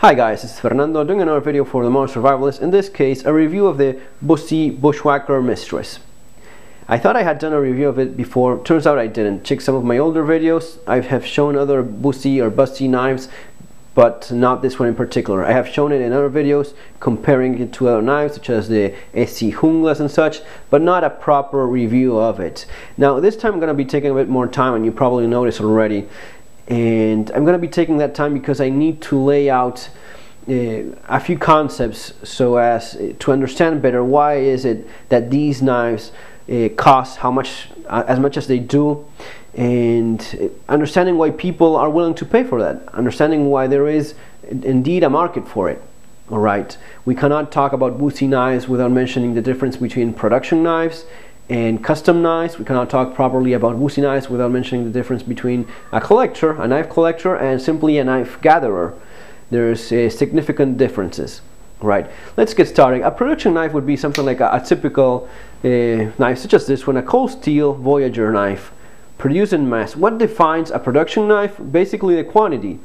Hi guys, this is Fernando doing another video for the Modern Survivalist. In this case, a review of the Busse Bushwacker Mistress. I thought I had done a review of it before. Turns out I didn't. Check some of my older videos. I have shown other Busse knives, but not this one in particular. I have shown it in other videos, comparing it to other knives such as the SC Junglas and such, but not a proper review of it. Now this time I'm going to be taking a bit more time, and you probably noticed already. And I'm going to be taking that time because I need to lay out a few concepts so as to understand better why is it that these knives cost as much as they do, and understanding why people are willing to pay for that, understanding why there is indeed a market for it. Alright, we cannot talk about Busse knives without mentioning the difference between production knives and custom knives. We cannot talk properly about Busse knives without mentioning the difference between a collector, a knife collector, and simply a knife gatherer. There's significant differences. Right, let's get started. A production knife would be something like a typical knife such as this one, a cold steel Voyager knife produced in mass. What defines a production knife? Basically the quantity.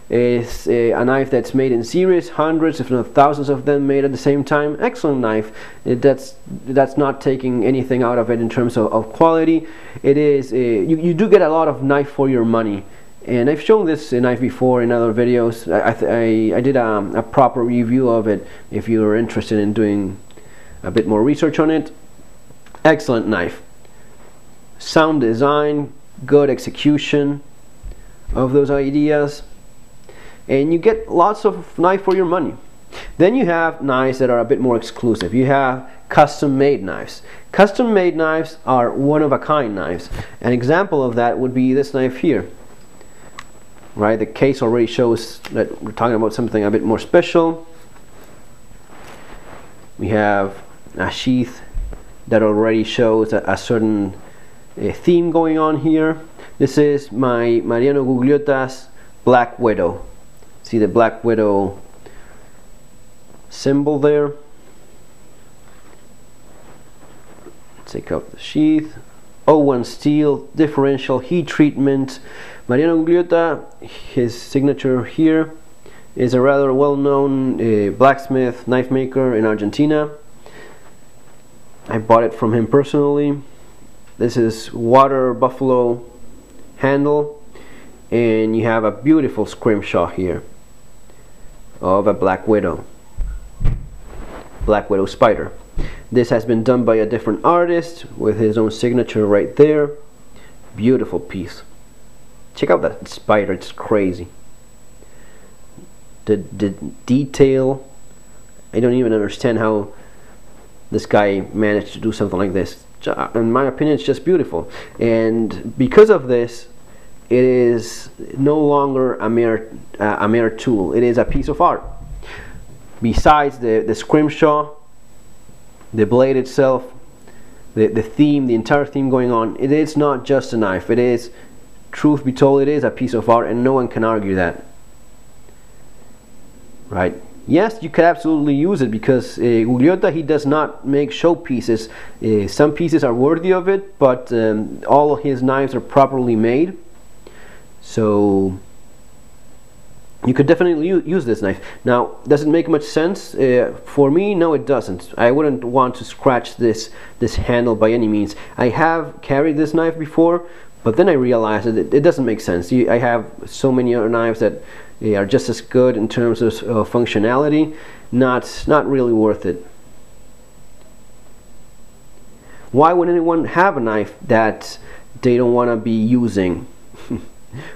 Is a knife that's made in series, hundreds if not thousands of them made at the same time. Excellent knife. That's not taking anything out of it in terms of quality. It is you do get a lot of knife for your money, and I've shown this knife before in other videos. I did a proper review of it if you're interested in doing a bit more research on it. Excellent knife, sound design, good execution of those ideas, and you get lots of knife for your money. Then you have knives that are a bit more exclusive. You have custom made knives. Custom made knives are one-of-a-kind knives. An example of that would be this knife here. Right, the case already shows that we're talking about something a bit more special. We have a sheath that already shows a certain theme going on here. This is my Mariano Gugliotta's Black Widow. See the Black Widow symbol there. Take out the sheath. O1 steel, differential heat treatment. Mariano Gugliotta, his signature here, is a rather well-known blacksmith knife maker in Argentina. I bought it from him personally. This is water buffalo handle, and you have a beautiful scrimshaw here of a Black Widow spider. This has been done by a different artist with his own signature right there. Beautiful piece. Check out that spider, it's crazy. The detail, I don't even understand how this guy managed to do something like this. In my opinion, it's just beautiful. And because of this, it is no longer a mere tool. It is a piece of art. Besides the scrimshaw, the blade itself, the theme, the entire theme going on, it is not just a knife. It is, truth be told, it is a piece of art, and no one can argue that. Right? Yes, you could absolutely use it because Gugliotta, he does not make show pieces. Some pieces are worthy of it, but all of his knives are properly made. So you could definitely use this knife. Now, does it make much sense? For me, no, it doesn't. I wouldn't want to scratch this handle by any means. I have carried this knife before, but then I realized that it doesn't make sense. I have so many other knives that are just as good in terms of functionality. Not really worth it. Why would anyone have a knife that they don't want to be using?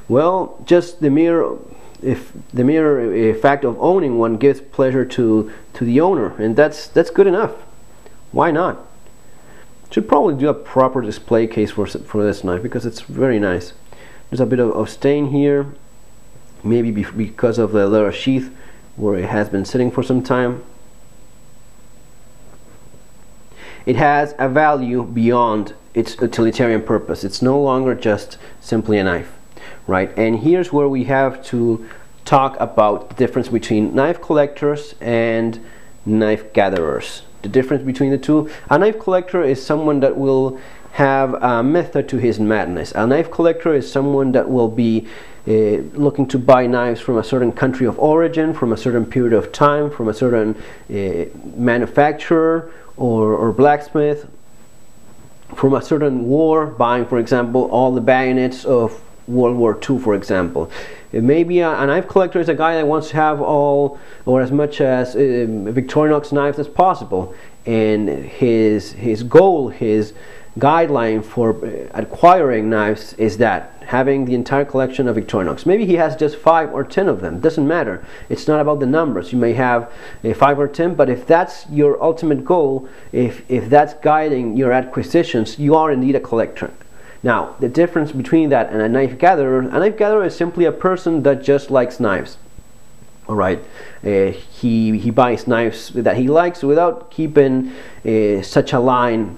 Well, just the mere fact of owning one gives pleasure to the owner, and that's good enough. Why not? Should probably do a proper display case for this knife because it's very nice. There's a bit of stain here, maybe because of the leather sheath where it has been sitting for some time. It has a value beyond its utilitarian purpose. It's no longer just simply a knife. Right, and here's where we have to talk about the difference between knife collectors and knife gatherers. The difference between the two: a knife collector is someone that will have a method to his madness. A knife collector is someone that will be looking to buy knives from a certain country of origin, from a certain period of time, from a certain manufacturer or blacksmith, from a certain war, buying, for example, all the bayonets of World War II, for example. Maybe a knife collector is a guy that wants to have all or as much as Victorinox knives as possible, and his goal, his guideline for acquiring knives is that having the entire collection of Victorinox. Maybe he has just 5 or 10 of them, doesn't matter. It's not about the numbers. You may have 5 or 10, but if that's your ultimate goal, if that's guiding your acquisitions, you are indeed a collector. Now, the difference between that and a knife gatherer is simply a person that just likes knives. All right, he buys knives that he likes without keeping such a line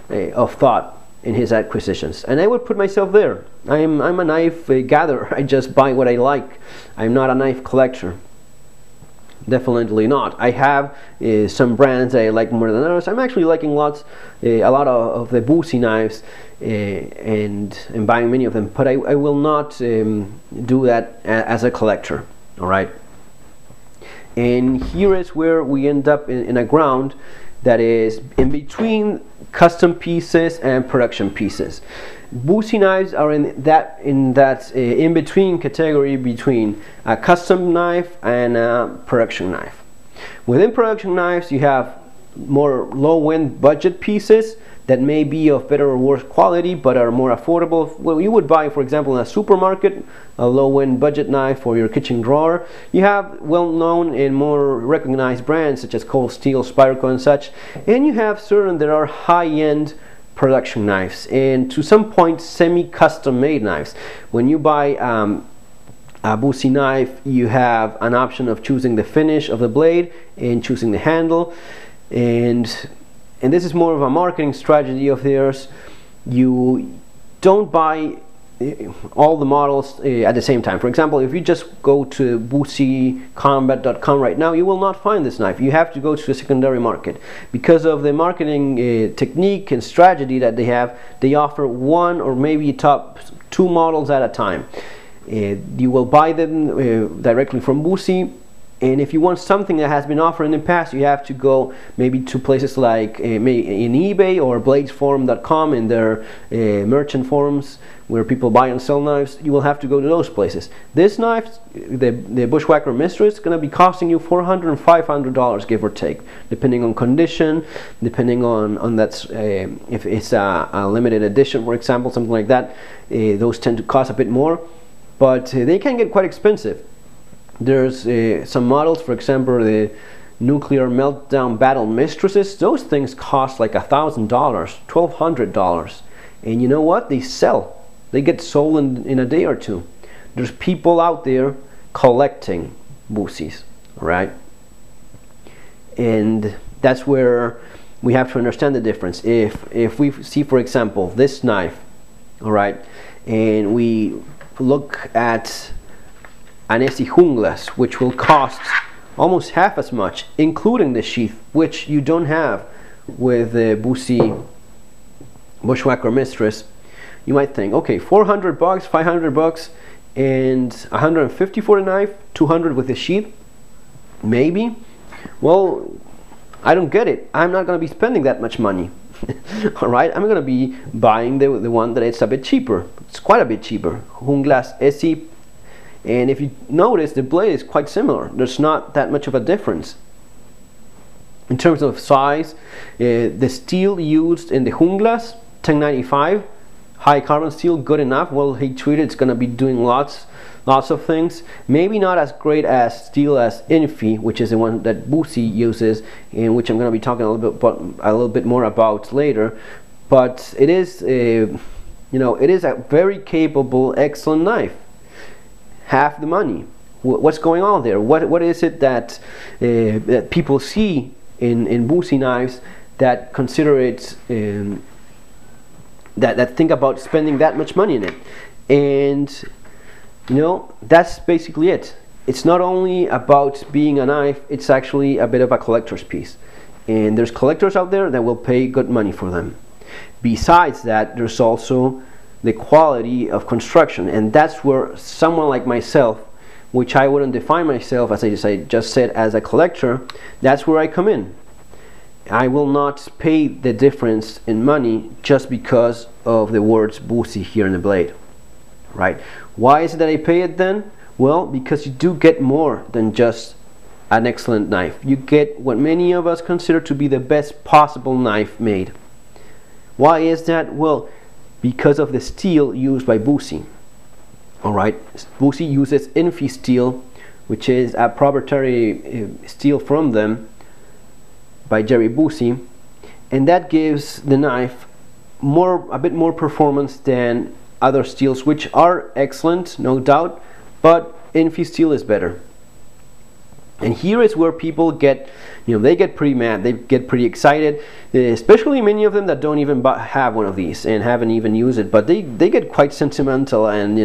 of thought in his acquisitions, and I would put myself there. I'm a knife gatherer. I just buy what I like. I'm not a knife collector. Definitely not. I have some brands that I like more than others. I'm actually liking a lot of the Busse knives and buying many of them, but I will not do that as a collector. All right. And here is where we end up in a ground that is in between custom pieces and production pieces. Busse knives are in that in-between category between a custom knife and a production knife. Within production knives, you have more low-end budget pieces that may be of better or worse quality but are more affordable. Well, you would buy, for example, in a supermarket, a low-end budget knife for your kitchen drawer. You have well-known and more recognized brands such as Cold Steel, Spyderco and such, and you have certain that are high-end production knives and to some point semi-custom made knives. When you buy a Busse knife, you have an option of choosing the finish of the blade and choosing the handle, and this is more of a marketing strategy of theirs. You don't buy all the models at the same time. For example, if you just go to bussecombat.com right now, you will not find this knife. You have to go to the secondary market. Because of the marketing technique and strategy that they have, they offer 1 or maybe top 2 models at a time. You will buy them directly from Busse. And if you want something that has been offered in the past, you have to go maybe to places like in eBay or bladesforum.com, in their merchant forums where people buy and sell knives. You will have to go to those places. This knife, the Bushwacker Mistress, is going to be costing you $400 and $500, give or take, depending on condition, depending on that's if it's a limited edition, for example, something like that. Those tend to cost a bit more, but they can get quite expensive. There's some models, for example, the Nuclear Meltdown Battle Mistresses. Those things cost like $1,000, $1,200, and you know what? They sell. They get sold in a day or two. There's people out there collecting Busses, right? And that's where we have to understand the difference. If we see, for example, this knife, all right, and we look at an Esi Junglas, which will cost almost half as much, including the sheath, which you don't have with the Busse Bushwacker Mistress, you might think, okay, $400, $500, and $150 for the knife, $200 with the sheath, maybe. Well, I don't get it. I'm not going to be spending that much money. All right, I'm going to be buying the one that is a bit cheaper. It's quite a bit cheaper. Junglas Esi. And if you notice, the blade is quite similar. There's not that much of a difference. In terms of size, the steel used in the Junglas, 1095, high carbon steel, good enough. Well heat treated, it's going to be doing lots of things. Maybe not as great as steel as Infi, which is the one that Busse uses, and which I'm going to be talking a little bit more about later. But it is, you know, it is a very capable, excellent knife. Half the money. What's going on there? What is it that that people see in Busse knives that consider it that think about spending that much money in it? And you know, that's basically it. It's not only about being a knife, it's actually a bit of a collector's piece. And there's collectors out there that will pay good money for them. Besides that, there's also the quality of construction, and that's where someone like myself, which I wouldn't define myself, as I just said, as a collector, that's where I come in. I will not pay the difference in money just because of the words Busse here in the blade, right? Why is it that I pay it then? Well, because you do get more than just an excellent knife. You get what many of us consider to be the best possible knife made. Why is that? Well, because of the steel used by Busse. Alright, Busse uses Infi steel, which is a proprietary steel from them by Jerry Busse, and that gives the knife a bit more performance than other steels, which are excellent, no doubt, but Infi steel is better. And here is where people get, they get pretty mad, they get pretty excited, especially many of them that don't even have one of these and haven't even used it, but they get quite sentimental and,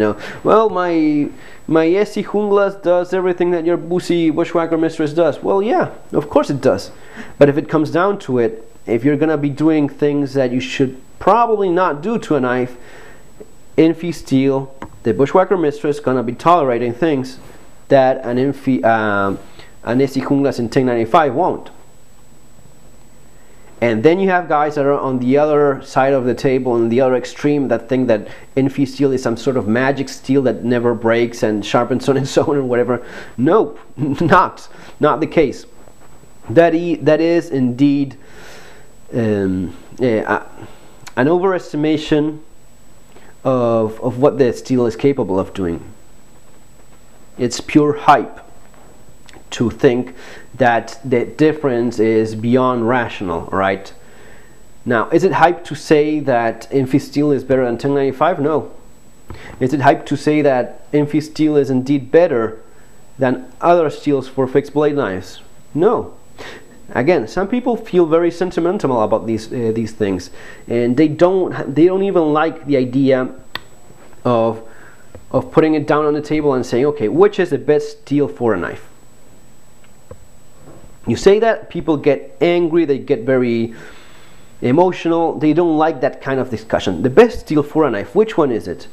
well, my Essie Junglas does everything that your Busse Bushwacker Mistress does. Well, yeah, of course it does. But if it comes down to it, if you're going to be doing things that you should probably not do to a knife, Infi steel, the Bushwacker Mistress, is going to be tolerating things that an Essie Junglas in 1095 won't. And then you have guys that are on the other side of the table, on the other extreme, that think that Infi steel is some sort of magic steel that never breaks and sharpens on its own or whatever. Nope, not the case. That is indeed an overestimation of what the steel is capable of doing. It's pure hype to think that the difference is beyond rational, right? Now, is it hype to say that Infi steel is better than 1095? No. Is it hype to say that Infi steel is indeed better than other steels for fixed blade knives? No. Again, some people feel very sentimental about these things, and they don't even like the idea of putting it down on the table and saying, okay, which is the best steel for a knife? You say that, people get angry, they get very emotional, they don't like that kind of discussion. The best steel for a knife, which one is it?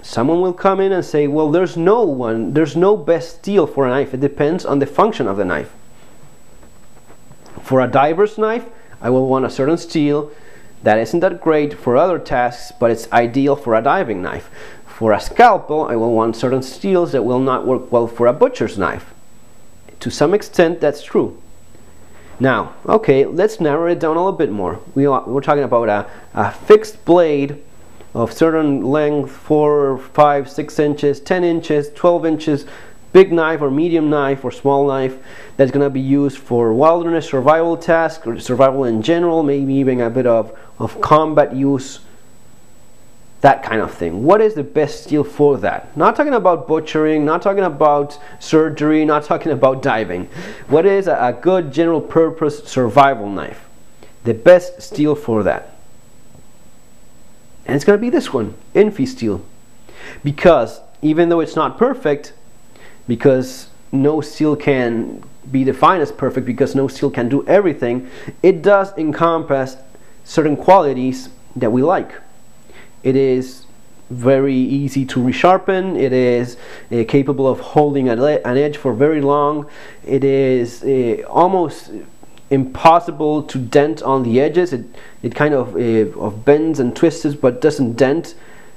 Someone will come in and say, well, there's no best steel for a knife, it depends on the function of the knife. For a diver's knife, I will want a certain steel that isn't that great for other tasks, but it's ideal for a diving knife. For a scalpel, I will want certain steels that will not work well for a butcher's knife. To some extent, that's true. Now, okay, let's narrow it down a little bit more. We're talking about a fixed blade of certain length, 4, 5, 6 inches, 10 inches, 12 inches, big knife or medium knife or small knife that's going to be used for wilderness survival tasks or survival in general, maybe even a bit of combat use, that kind of thing. What is the best steel for that? Not talking about butchering, not talking about surgery, not talking about diving. What is a good general purpose survival knife? The best steel for that. And it's going to be this one, Infi steel. Because even though it's not perfect, because no steel can be defined as perfect, because no steel can do everything, it does encompass certain qualities that we like. It is very easy to resharpen, it is capable of holding an edge for very long, it is almost impossible to dent on the edges. It kind of bends and twists but doesn't dent,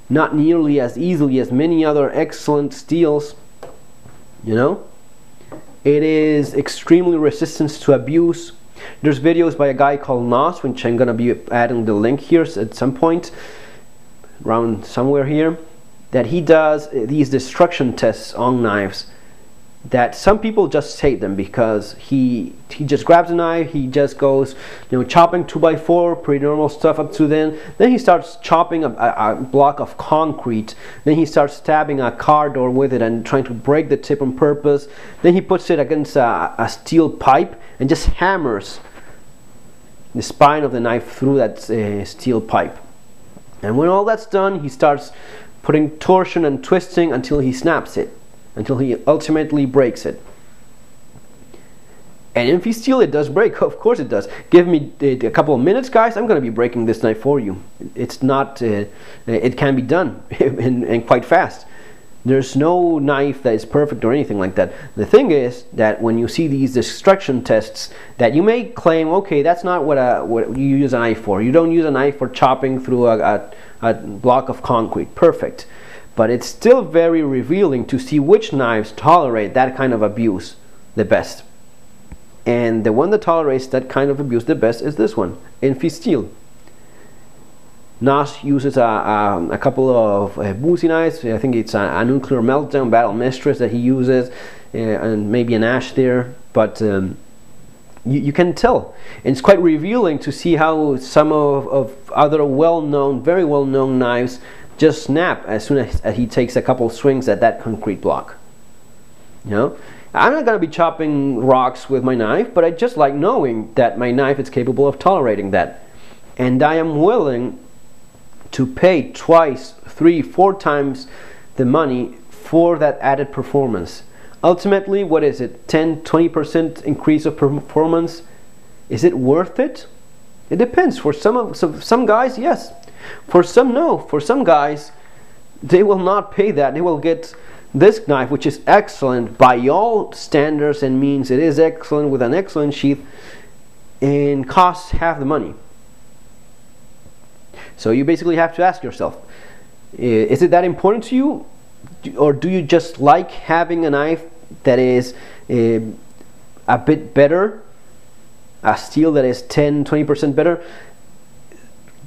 not nearly as easily as many other excellent steels. It is extremely resistant to abuse. There's videos by a guy called Nos, which I'm gonna be adding the link here at some point around somewhere here, that he does these destruction tests on knives that some people just hate them, because he just grabs a knife, he just goes chopping 2x4, pretty normal stuff up to then he starts chopping a block of concrete, then he starts stabbing a car door with it and trying to break the tip on purpose, then he puts it against a steel pipe and just hammers the spine of the knife through that steel pipe. And when all that's done, he starts putting torsion and twisting until he snaps it, until he ultimately breaks it. And if you steal, it does break. Of course it does. Give me a couple of minutes, guys. I'm going to be breaking this knife for you. It's not. It can be done and quite fast. There's no knife that is perfect or anything like that. The thing is that when you see these destruction tests, that you may claim, okay, that's not what you use a knife for. You don't use a knife for chopping through a block of concrete. Perfect. But it's still very revealing to see which knives tolerate that kind of abuse the best. And the one that tolerates that kind of abuse the best is this one, Enfi Steel. Nos uses a couple of Busse knives. I think it's a Nuclear Meltdown Battle Mistress that he uses, and maybe an Ash there. But you can tell. And it's quite revealing to see how some of other well-known, very well-known knives just snap as soon as he takes a couple swings at that concrete block. You know? I'm not going to be chopping rocks with my knife, but I just like knowing that my knife is capable of tolerating that. And I am willing to pay twice, 3, 4 times the money for that added performance. Ultimately, what is it? 10-20% increase of performance? Is it worth it? It depends. For some guys, yes. For some, no. For some guys, they will not pay that. They will get this knife, which is excellent by all standards and means. It is excellent with an excellent sheath and costs half the money. So you basically have to ask yourself, is it that important to you, or do you just like having a knife that is a bit better, a steel that is 10-20% better?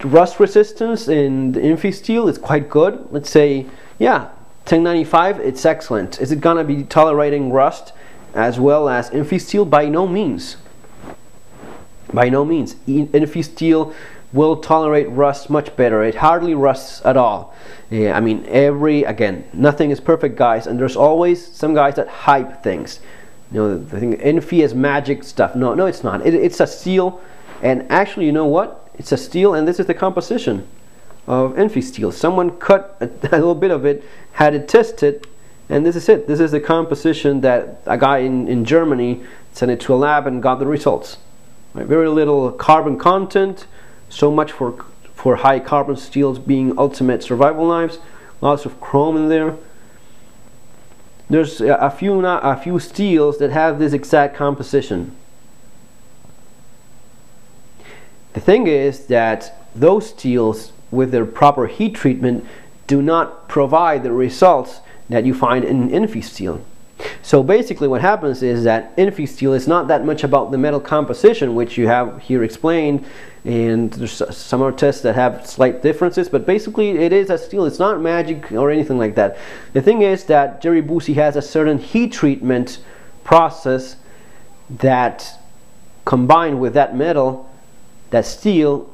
Rust resistance in the Enfi steel is quite good. Let's say, yeah, 1095, it's excellent. Is it gonna be tolerating rust as well as Enfi steel? By no means. By no means. Enfi steel will tolerate rust much better. It hardly rusts at all. I mean, again, nothing is perfect, guys, and there's always some guys that hype things. You know, the thing, Enfi is magic stuff. No, it's not. It's a steel, and actually, you know what? It's a steel, and this is the composition of Enfi steel. Someone cut a little bit of it, had it tested, and this is it. This is the composition that a guy in Germany sent it to a lab and got the results. Right? Very little carbon content. So much for high carbon steels being ultimate survival knives. Lots of chrome in there. There's a few steels that have this exact composition. The thing is that those steels, with their proper heat treatment, do not provide the results that you find in Enfi steel. So basically what happens is that Enfi steel is not that much about the metal composition, which you have here explained, and there's some other tests that have slight differences, but basically it is a steel. It's not magic or anything like that. The thing is that Jerry Busse has a certain heat treatment process that, combined with that metal, that steel,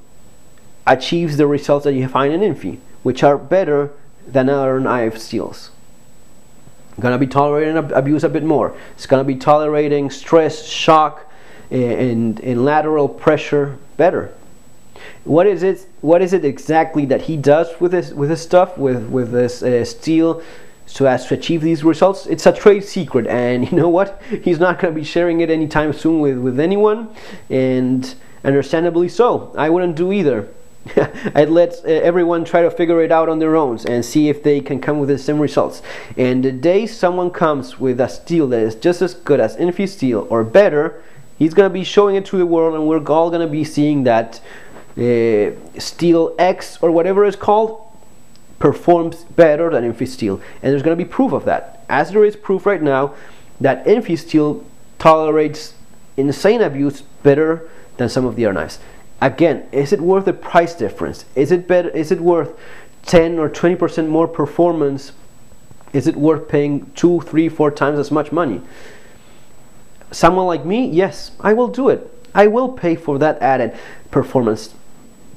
achieves the results that you find in Enfi, which are better than other knife steels. Gonna be tolerating abuse a bit more. It's gonna be tolerating stress, shock, and lateral pressure better. What is it exactly that he does with this stuff, with this steel, so as to achieve these results? It's a trade secret, and you know what? He's not gonna be sharing it anytime soon with anyone, and understandably so. I wouldn't do either. I'd let everyone try to figure it out on their own and see if they can come with the same results. And the day someone comes with a steel that is just as good as Enfi steel or better, he's going to be showing it to the world, and we're all going to be seeing that steel X or whatever it's called performs better than Enfi steel. And there's going to be proof of that, as there is proof right now that Enfi steel tolerates insane abuse better than some of the other knives. Again, is it worth the price difference? Is it better? Is it worth 10 or 20% more performance? Is it worth paying 2, 3, 4 times as much money? Someone like me, yes, I will do it. I will pay for that added performance.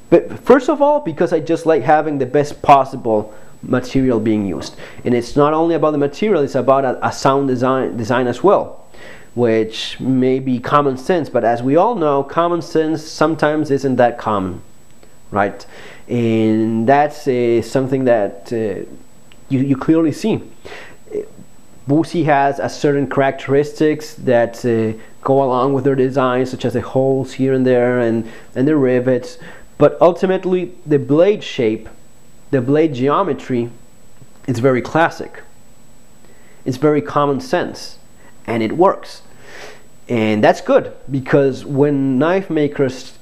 But first of all, because I just like having the best possible material being used. And it's not only about the material, it's about a sound design as well, which may be common sense, but as we all know, common sense sometimes isn't that common, right? And that's something that you clearly see. Busse has a certain characteristics that go along with their design, such as the holes here and there and the rivets, but ultimately the blade shape, the blade geometry, is very classic. It's very common sense, and it works. And that's good, because when knife makers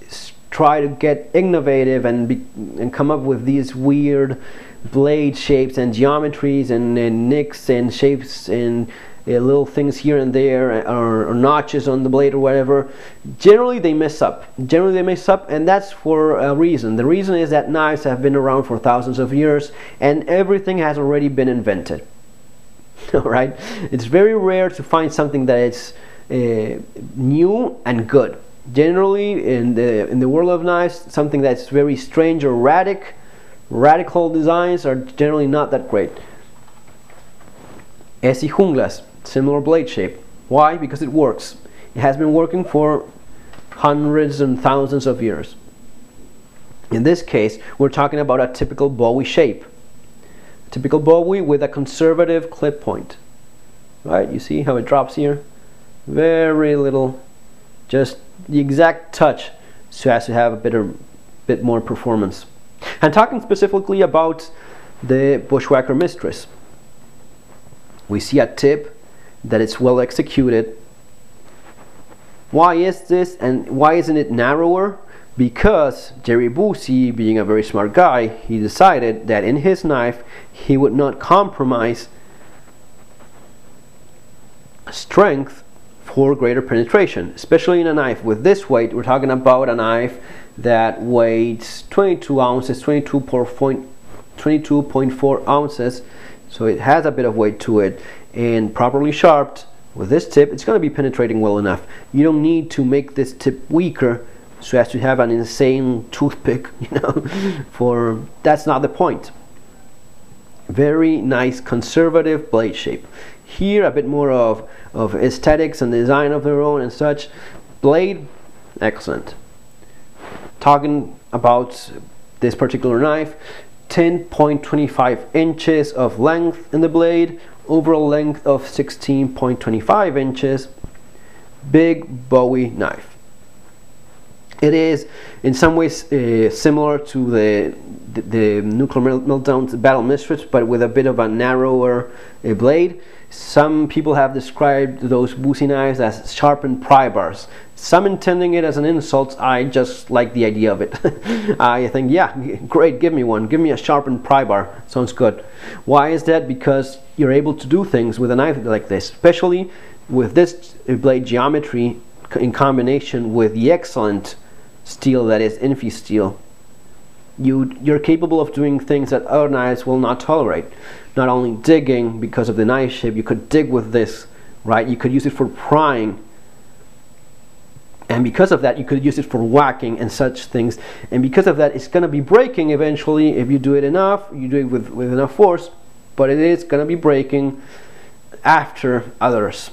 try to get innovative and come up with these weird blade shapes and geometries and nicks and shapes and little things here and there, or notches on the blade or whatever, generally they mess up. And that's for a reason. The reason is that knives have been around for thousands of years and everything has already been invented. Alright? It's very rare to find something that is new and good. Generally in the world of knives, something that's very strange or radical designs are generally not that great. Esi junglas, similar blade shape. Why? Because it works. It has been working for hundreds and thousands of years. In this case, we're talking about a typical Bowie shape. Typical Bowie with a conservative clip point. Right? You see how it drops here? Very little, just the exact touch, so as to have a bit more performance. And talking specifically about the Bushwacker Mistress, we see a tip that it's well executed. Why is this, and why isn't it narrower? Because Jerry Busse, being a very smart guy, he decided that in his knife he would not compromise strength for greater penetration, especially in a knife with this weight. We're talking about a knife that weighs 22 ounces, 22.4 ounces, so it has a bit of weight to it, and properly sharpened with this tip, it's going to be penetrating well enough. You don't need to make this tip weaker so as to have an insane toothpick, you know, that's not the point. Very nice conservative blade shape. Here a bit more of aesthetics and design of their own and such. Blade, excellent. Talking about this particular knife, 10.25 inches of length in the blade, overall length of 16.25 inches. Big Bowie knife. It is in some ways similar to the Nuclear Meltdown's Battle Mistress, but with a bit of a narrower blade. Some people have described those Busse knives as sharpened pry bars. Some intending it as an insult. I just like the idea of it. I think, yeah, great, give me one. Give me a sharpened pry bar. Sounds good. Why is that? Because you're able to do things with a knife like this, especially with this blade geometry in combination with the excellent steel that is Infi steel. You're capable of doing things that other knives will not tolerate. Not only digging because of the knife shape, you could dig with this, right? You could use it for prying, and because of that you could use it for whacking and such things, and because of that it's going to be breaking eventually if you do it enough, you do it with enough force, but it is going to be breaking after others.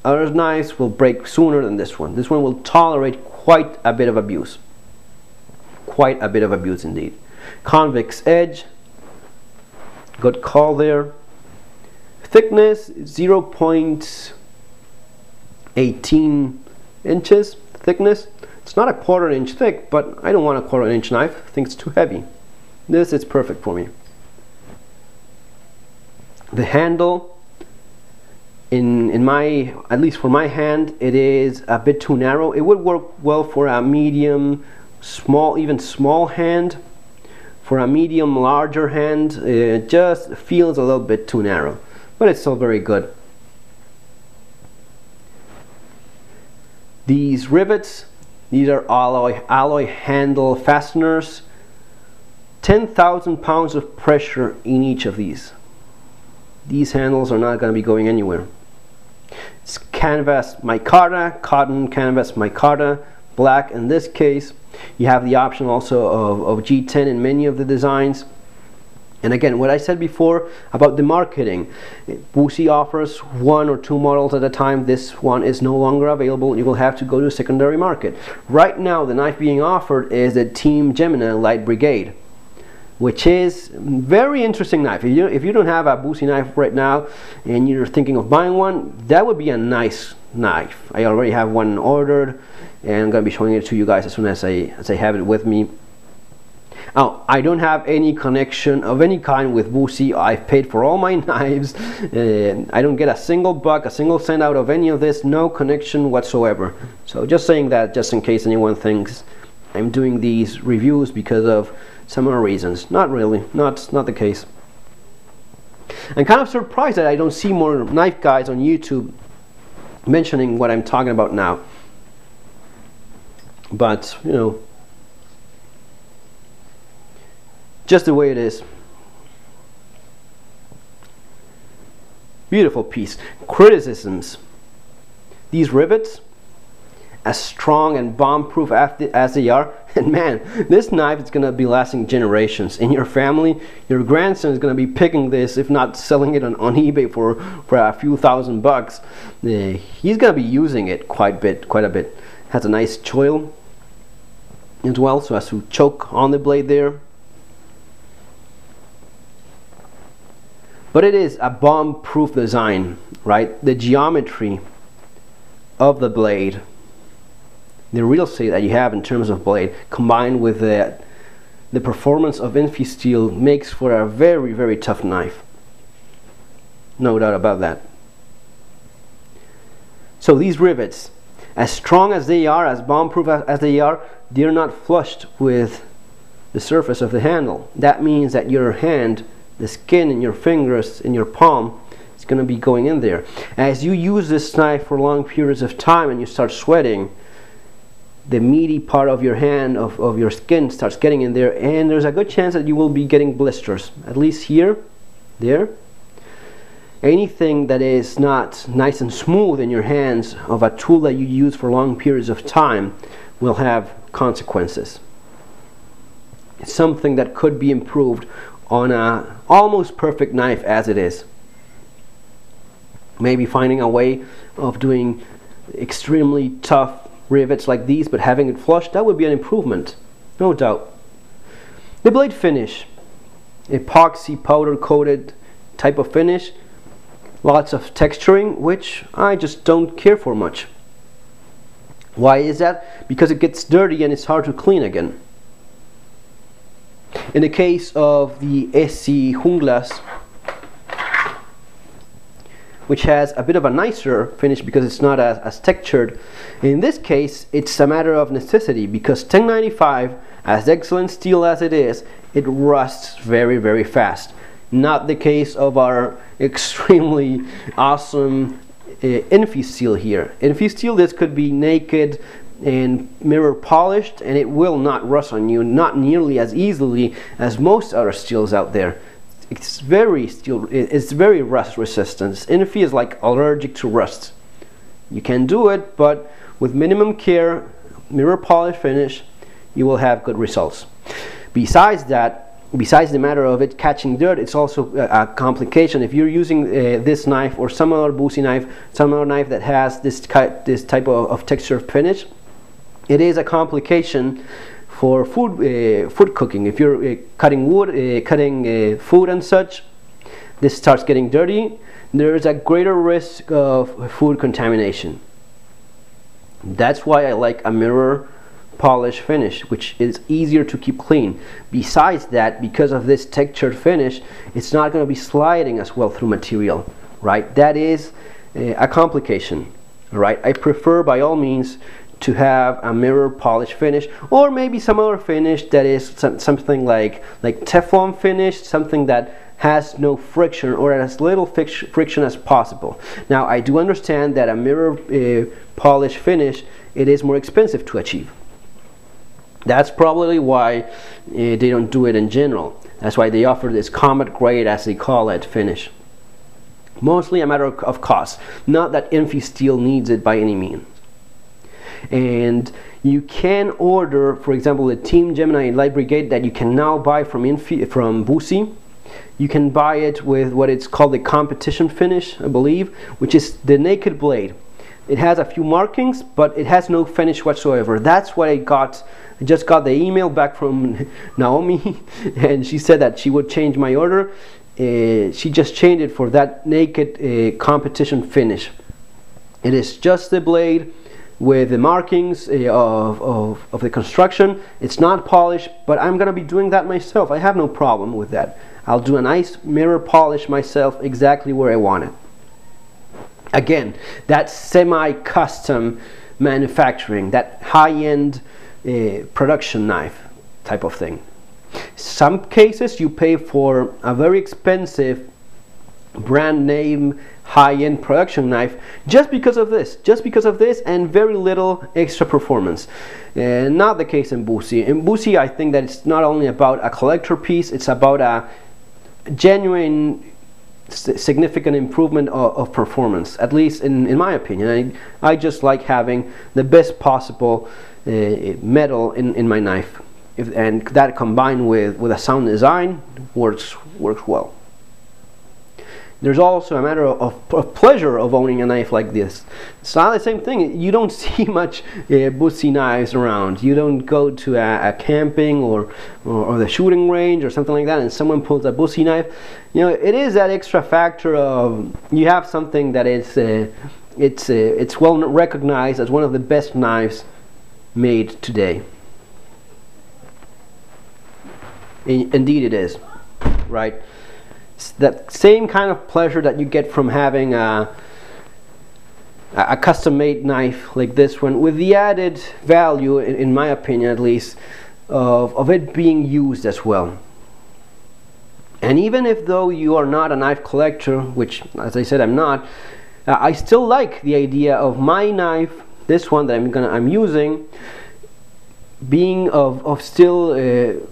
Other knives will break sooner than this one. This one will tolerate quite a bit of abuse. Quite a bit of abuse indeed. Convex edge, good call there. Thickness 0.18 inches thickness. It's not a 1/4 inch thick, but I don't want a 1/4 inch knife. I think it's too heavy. This is perfect for me. The handle, at least for my hand, it is a bit too narrow. It would work well for a medium, small, even small hand. For a medium, larger hand, it just feels a little bit too narrow, but it's still very good. These rivets, these are alloy handle fasteners. 10,000 pounds of pressure in each of these. These handles are not going to be going anywhere. It's canvas micarta, cotton canvas micarta, black in this case. You have the option also of G10 in many of the designs. And again, what I said before about the marketing, Busse offers 1 or 2 models at a time. This one is no longer available. You will have to go to a secondary market. Right now, the knife being offered is the Team Gemini Light Brigade. which is very interesting knife. If you don't have a Busse knife right now and you're thinking of buying one, that would be a nice knife. I already have one ordered, and I'm going to be showing it to you guys as soon as I have it with me. Oh, I don't have any connection of any kind with Busse. I've paid for all my knives. I don't get a single buck, a single cent out of any of this. No connection whatsoever. So just saying that, just in case anyone thinks I'm doing these reviews because of some other reasons. Not really. Not the case. I'm kind of surprised that I don't see more knife guys on YouTube mentioning what I'm talking about now. But, you know, just the way it is. Beautiful piece. Criticisms. These rivets, as strong and bomb-proof as they are, and man, this knife is going to be lasting generations. In your family, your grandson is going to be picking this, if not selling it on eBay for a few thousand bucks. He's going to be using it quite a bit. Has a nice choil as well, so as to choke on the blade there. But it is a bomb-proof design, right? The geometry of the blade, the real estate that you have in terms of blade, combined with the performance of Infisteel, makes for a very, very tough knife. No doubt about that. So these rivets, as strong as they are, as bomb-proof as they are, they're not flushed with the surface of the handle. That means that your hand, the skin in your fingers, in your palm, is going to be going in there. As you use this knife for long periods of time and you start sweating, the meaty part of your hand, of your skin, starts getting in there, and there's a good chance that you will be getting blisters. At least here, there. Anything that is not nice and smooth in your hands of a tool that you use for long periods of time will have consequences. It's something that could be improved on a almost perfect knife as it is. Maybe finding a way of doing extremely tough rivets like these, but having it flushed, that would be an improvement, no doubt. The blade finish, epoxy powder coated type of finish, lots of texturing, which I just don't care for much. Why is that? Because it gets dirty and it's hard to clean again. In the case of the SC Junglas, which has a bit of a nicer finish because it's not as textured, in this case it's a matter of necessity, because 1095, as excellent steel as it is, it rusts very, very fast. Not the case of our extremely awesome Infisteel here. Infisteel, this could be naked and mirror polished and it will not rust on you, not nearly as easily as most other steels out there. It's very rust resistant. Infi is like allergic to rust. You can do it, but with minimum care, mirror polish finish, you will have good results. Besides that, besides the matter of it catching dirt, it's also a complication. If you're using this knife or some other Busse knife, some other knife that has this type of texture finish, it is a complication for food cooking. If you're cutting wood, cutting food and such, this starts getting dirty. There is a greater risk of food contamination. That's why I like a mirror polish finish, which is easier to keep clean. Besides that, because of this textured finish, it's not going to be sliding as well through material, right? That is a complication, right? I prefer by all means to have a mirror polish finish, or maybe some other finish that is something like Teflon finish, something that has no friction or as little friction as possible. Now, I do understand that a mirror polish finish, it is more expensive to achieve. That's probably why they don't do it in general. That's why they offer this combat grade, as they call it, finish. Mostly a matter of cost, not that Infisteel needs it by any means. And you can order, for example, the Team Gemini Light Brigade that you can now buy from Busse. You can buy it with what it's called the competition finish, I believe, which is the naked blade. It has a few markings, but it has no finish whatsoever. That's what I got. I just got the email back from Naomi, and she said that she would change my order. She just changed it for that naked competition finish. It is just the blade with the markings of the construction. It's not polished, but I'm gonna be doing that myself. I have no problem with that. I'll do a nice mirror polish myself exactly where I want it. Again, that's semi-custom manufacturing, that high-end production knife type of thing. Some cases you pay for a very expensive brand name high-end production knife just because of this and very little extra performance. Not the case in Busse. In Busse, I think that it's not only about a collector piece, it's about a genuine significant improvement of performance, at least in my opinion. I just like having the best possible metal in my knife, and that combined with a sound design works well. There's also a matter of pleasure of owning a knife like this. It's not the same thing. You don't see much Busse knives around. You don't go to a camping or the shooting range or something like that and someone pulls a Busse knife. You know, it is that extra factor of you have something that is it's well recognized as one of the best knives made today. Indeed it is, right? It's that same kind of pleasure that you get from having a custom-made knife like this one, with the added value, in my opinion at least, of it being used as well. And even if though you are not a knife collector, which as I said I'm not, I still like the idea of my knife, this one that I'm using, being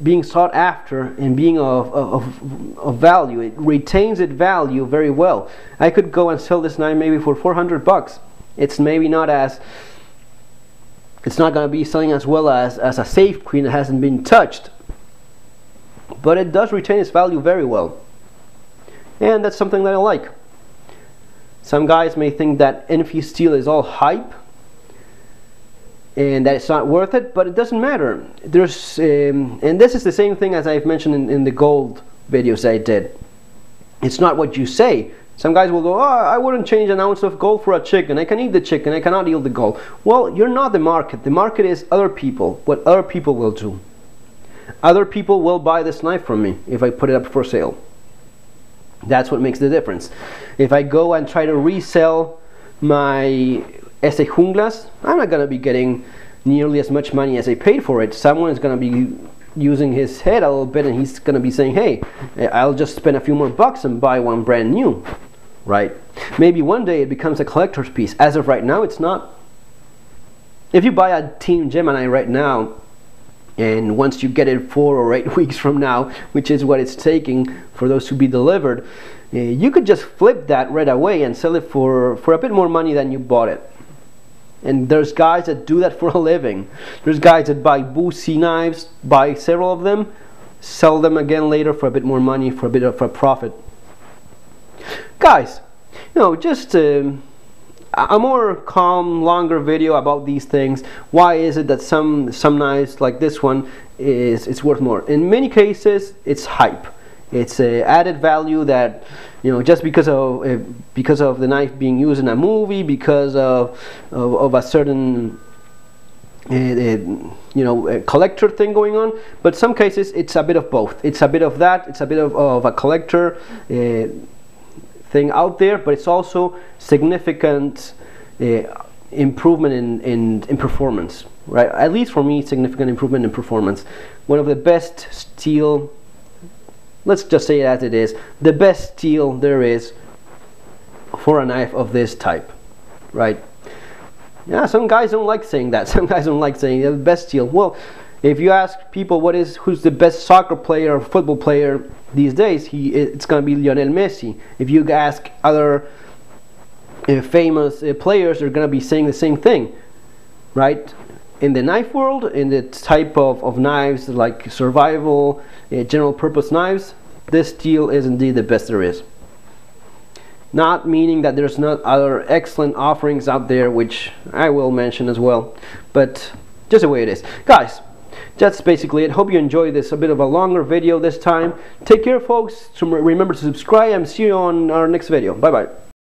being sought after and being of value. It retains its value very well. I could go and sell this knife maybe for 400 bucks. It's maybe not as, it's not going to be selling as well as a safe queen that hasn't been touched, but it does retain its value very well, and that's something that I like. Some guys may think that NF steel is all hype and that it's not worth it, but it doesn't matter. There's and this is the same thing as I've mentioned in the gold videos I did. It's not what you say. Some guys will go, oh, I wouldn't change an ounce of gold for a chicken. I can eat the chicken, I cannot eat the gold. Well, you're not the market. The market is other people, what other people will do. Other people will buy this knife from me if I put it up for sale. That's what makes the difference. If I go and try to resell my Ese Junglas, I'm not going to be getting nearly as much money as I paid for it. Someone is going to be using his head a little bit and he's going to be saying, hey, I'll just spend a few more bucks and buy one brand new, right? Maybe one day it becomes a collector's piece. As of right now, it's not. If you buy a Team Gemini right now, and once you get it 4 or 8 weeks from now, which is what it's taking for those to be delivered, you could just flip that right away and sell it for a bit more money than you bought it. And there's guys that do that for a living. There's guys that buy Busse knives, buy several of them, sell them again later for a bit more money, for a bit of a profit. Guys, you know, just a more calm, longer video about these things. Why is it that some knives like this one it's worth more? In many cases, it's hype. It's added value that, you know, just because of the knife being used in a movie, because of a certain you know, a collector thing going on. But some cases it's a bit of both. It's a bit of that. It's a bit of a collector thing out there, but it's also significant improvement in performance, right? At least for me, significant improvement in performance. One of the best steel, let's just say it as it is, the best steel there is for a knife of this type, right? Yeah, some guys don't like saying that. Some guys don't like saying the best steel. Well, if you ask people who's the best soccer player or football player these days, it's going to be Lionel Messi. If you ask other famous players, they're going to be saying the same thing, right? In the knife world, in the type of knives like survival, general purpose knives, this steel is indeed the best there is. not meaning that there's not other excellent offerings out there, which I will mention as well, but just the way it is. Guys, that's basically it. Hope you enjoyed this, a bit of a longer video this time. Take care, folks. Remember to subscribe and see you on our next video. Bye bye.